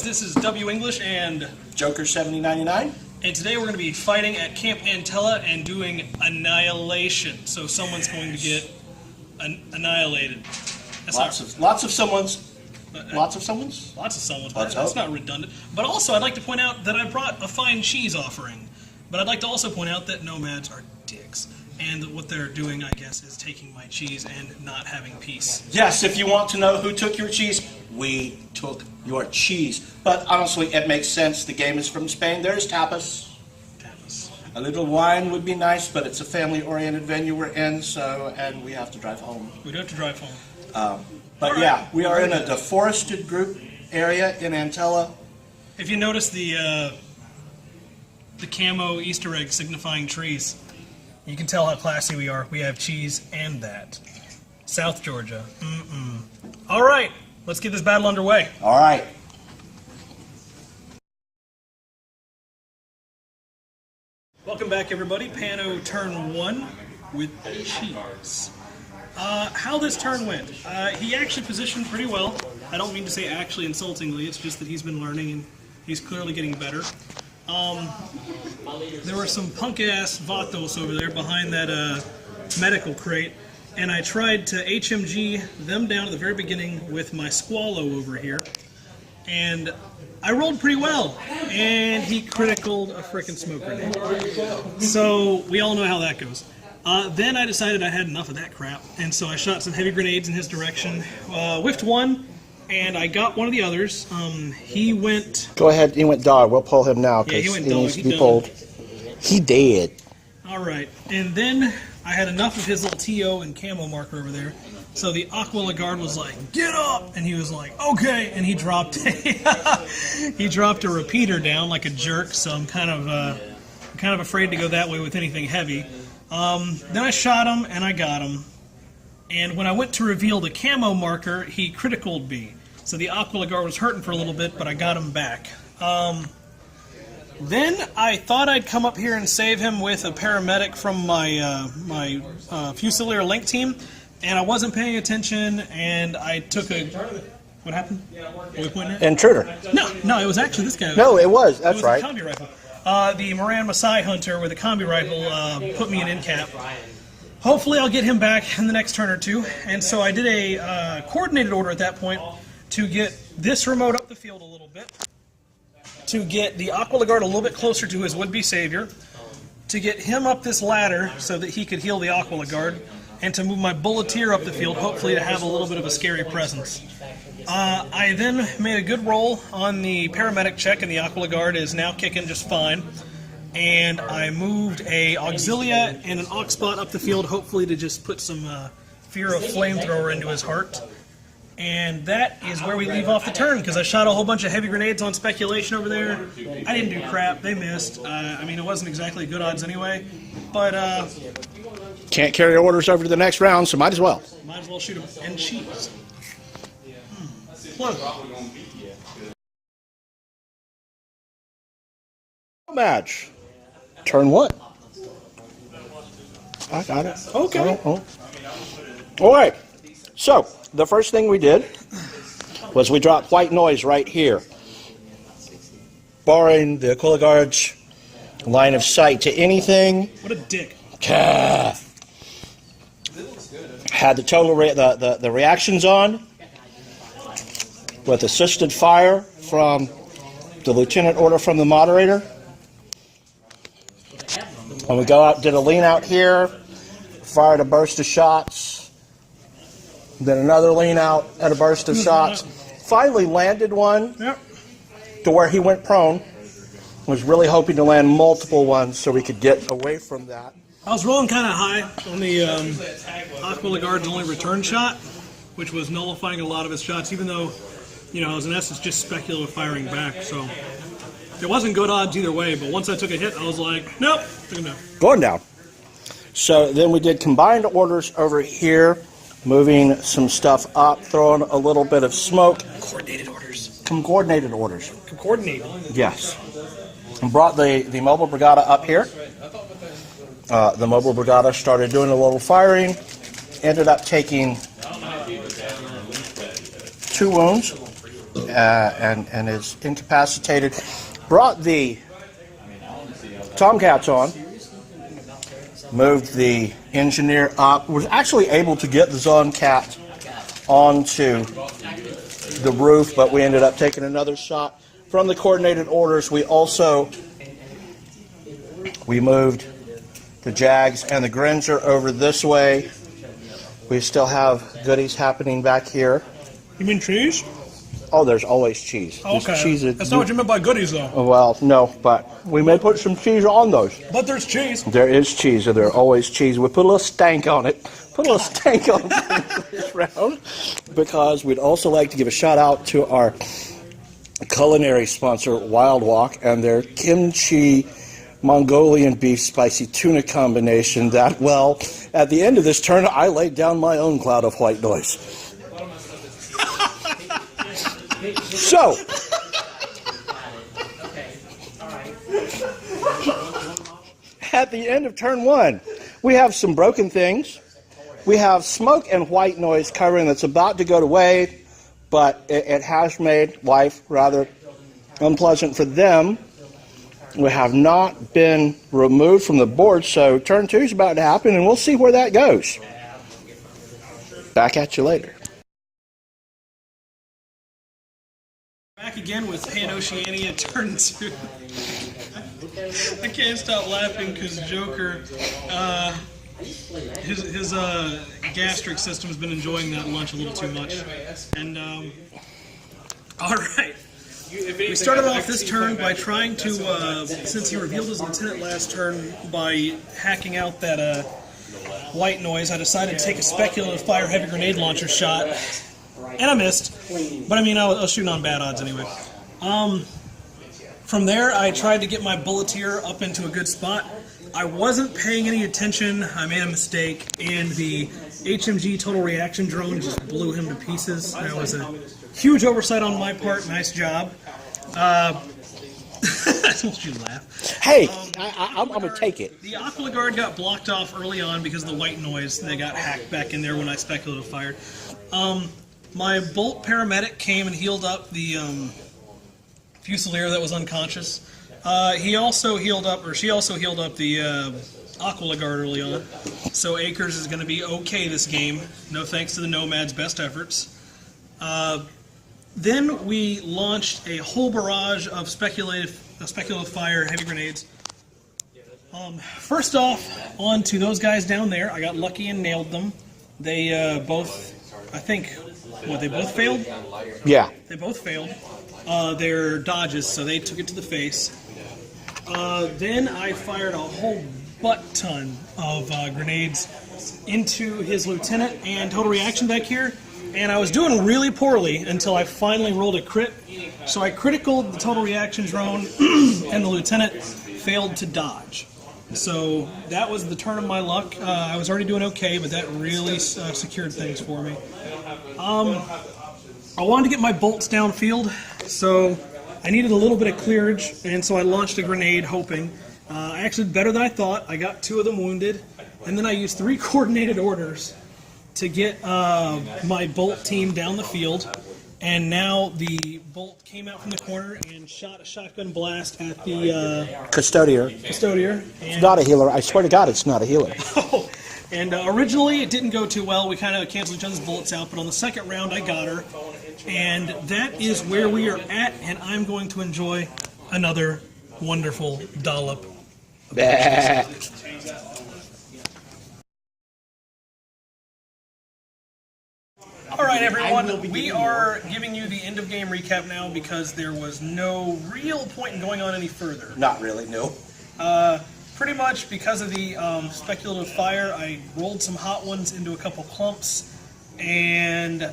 Nomads, this is W English and Joker 7099. And today we're going to be fighting at Camp Antella and doing annihilation. So someone's going to get annihilated. That's Lots of someone's. That's not redundant. But also, I'd like to point out that I brought a fine cheese offering. But I'd like to also point out that Nomads are dicks. And what they're doing, I guess, is taking my cheese and not having peace. Yes, if you want to know who took your cheese, we took your cheese. But honestly, it makes sense. The game is from Spain. There's tapas. A little wine would be nice, but it's a family-oriented venue we're in, and we have to drive home. We do have to drive home. But yeah, we are in a deforested group area in Antella. If you notice the camo Easter egg signifying trees, you can tell how classy we are. We have cheese and that. South Georgia. All right, let's get this battle underway. All right. Welcome back, everybody. PanO turn 1 with cheese. How this turn went. He actually positioned pretty well. I don't mean to say actually insultingly. It's just that he's been learning and he's clearly getting better. There were some punk-ass vatos over there behind that medical crate, and I tried to HMG them down at the very beginning with my Squallow over here, and I rolled pretty well, and he criticaled a frickin' smoke grenade. So we all know how that goes. Then I decided I had enough of that crap, and so I shot some heavy grenades in his direction, whiffed one, and I got one of the others. He went... Go ahead, he went dog. We'll pull him now because he needs to be pulled. He dead. Alright, and then I had enough of his little TO and camo marker over there, so the Aqua Lagarde was like, get up! And he was like, okay! And he dropped he dropped a repeater down like a jerk, so I'm kind of afraid to go that way with anything heavy. Then I shot him, and I got him. And when I went to reveal the camo marker, he criticaled me. So the Aqua Lagarde was hurting for a little bit, but I got him back. Then I thought I'd come up here and save him with a paramedic from my Fusilier Link team, and I wasn't paying attention, and I took a... What happened? What are we pointing at? Intruder. No, it was actually this guy. No, it was. That's it was right. A combi rifle. The Moran Masai Hunter with a combi rifle put me in cap. Hopefully I'll get him back in the next turn or two. And so I did a coordinated order at that point to get this remote up the field a little bit, to get the Aqua Lagarde a little bit closer to his would-be savior, to get him up this ladder so that he could heal the Aqua Lagarde, and to move my Bulleteer up the field, hopefully to have a little bit of a scary presence. I then made a good roll on the paramedic check, and the Aqua Lagarde is now kicking just fine. And I moved a Auxilia and an Oxbot up the field, hopefully to just put some fear of flamethrower into his heart. And that is where we leave off the turn, because I shot a whole bunch of heavy grenades on speculation over there. I didn't do crap. They missed. I mean, it wasn't exactly good odds anyway. But, can't carry orders over to the next round, so might as well. Might as well shoot them. And cheese. Match. Turn 1. I got it. Okay. All right. So, the first thing we did was we dropped white noise right here, barring the Aqua Lagarde's line of sight to anything. What a dick. Had the total the reactions on with assisted fire from the lieutenant order from the moderator. When we go out, did a lean out here, fired a burst of shots, then another lean out at a burst of shots. Finally landed one to where he went prone. Was really hoping to land multiple ones so we could get away from that. I was rolling kind of high on the Aqua Lagarde's only return shot, which was nullifying a lot of his shots, even though, I was in essence just speculative firing back. So it wasn't good odds either way, but once I took a hit, I was like, nope, took him down. Going down. So then we did combined orders over here, moving some stuff up, throwing a little bit of smoke. Coordinated orders. Coordinated orders. Coordinated. Yes. And brought the Mobile Brigada up here. The Mobile Brigada started doing a little firing, ended up taking 2 wounds. and is incapacitated. Brought the Tomcats on, moved the engineer up, was actually able to get the Zoncat onto the roof, but we ended up taking another shot. From the coordinated orders, we moved the Jags and the Grinzer over this way. We still have goodies happening back here. You mean cheese? Oh, there's always cheese. Oh, okay. Cheese That's not what you meant by goodies, though. Well, no, but we may put some cheese on those. But there's cheese. There is cheese, and there's always cheese. We put a little stank on it. Put a little stank on this round, because we'd also like to give a shout out to our culinary sponsor, Wild Walk, and their kimchi Mongolian beef spicy tuna combination that, well, at the end of this turn, I laid down my own cloud of white noise. So, at the end of turn 1, we have some broken things. We have smoke and white noise covering that's about to go away, but it has made life rather unpleasant for them. We have not been removed from the board, so turn 2 is about to happen, and we'll see where that goes. Back at you later. Back again with PanO turn 2. I can't stop laughing because Joker, his gastric system has been enjoying that lunch a little too much. And all right, we started off this turn by trying to, since he revealed his lieutenant last turn by hacking out that white noise, I decided to take a speculative fire heavy grenade launcher shot. And I missed, but I mean, I was shooting on bad odds anyway. From there, I tried to get my bulleteer up into a good spot. I wasn't paying any attention. I made a mistake, and the HMG total reaction drone just blew him to pieces. That was a huge oversight on my part. Nice job. Don't you laugh. Hey, I'm going to take it. The Aquila Guard got blocked off early on because of the white noise. They got hacked back in there when I speculative fired. My Bolt paramedic came and healed up the Fusilier that was unconscious. He also healed up, or she also healed up the Aquila Guard early on. So Akers is going to be okay this game. No thanks to the Nomads' best efforts. Then we launched a whole barrage of speculative fire heavy grenades. First off, on to those guys down there. I got lucky and nailed them. They both, I think, they both failed? Yeah. They both failed. Their dodges, so they took it to the face. Then I fired a whole butt-ton of grenades into his lieutenant and total reaction back here, and I was doing really poorly until I finally rolled a crit. So I criticaled the total reaction drone, and the lieutenant failed to dodge. So that was the turn of my luck. I was already doing okay, but that really secured things for me. I wanted to get my bolts downfield, so I needed a little bit of clearage, and so I launched a grenade hoping. I actually did better than I thought. I got 2 of them wounded, and then I used 3 coordinated orders to get my bolt team down the field, and now the bolt came out from the corner and shot a shotgun blast at the Custodier. And, It's not a healer. I swear to God, it's not a healer. Oh, and originally it didn't go too well. We kind of canceled each other's bullets out, but on the second round I got her. And that is where we are at, and I'm going to enjoy another wonderful dollop. All right, everyone, we are giving you the end-of-game recap now because there was no real point in going on any further. Not really, no. Pretty much because of the speculative fire, I rolled some hot ones into a couple clumps, and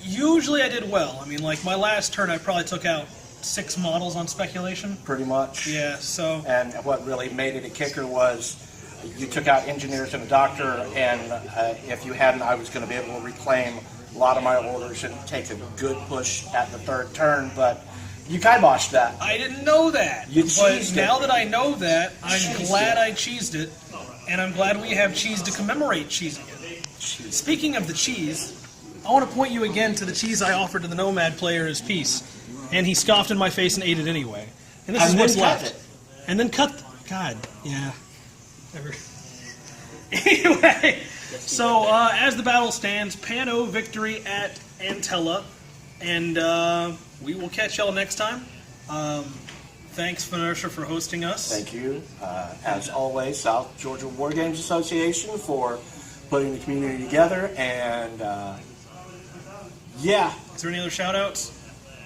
usually I did well. I mean, like my last turn, I probably took out 6 models on speculation. Pretty much. Yeah, so... And what really made it a kicker was you took out engineers and a doctor, and if you hadn't, I was going to be able to reclaim a lot of my orders and take a good push at the 3rd turn, but you kiboshed that. I didn't know that. You but cheesed now it. that I know that, I'm glad I cheesed it, and I'm glad we have cheese to commemorate cheesing it. Speaking of the cheese, I want to point you again to the cheese I offered to the Nomad player as peace, and he scoffed in my face and ate it anyway. And this is what's left. And then cut. God, yeah. Never. Anyway, so as the battle stands, PanO victory at Antella, and we will catch y'all next time. Thanks, Vanessa, for hosting us. Thank you. As always, South Georgia War Games Association for putting the community together, and yeah. Is there any other shout-outs?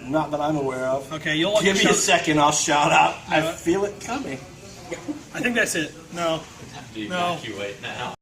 Not that I'm aware of. Okay, you'll all give me a second, I'll shout out. I feel it coming. I think that's it. No. Have to evacuate now.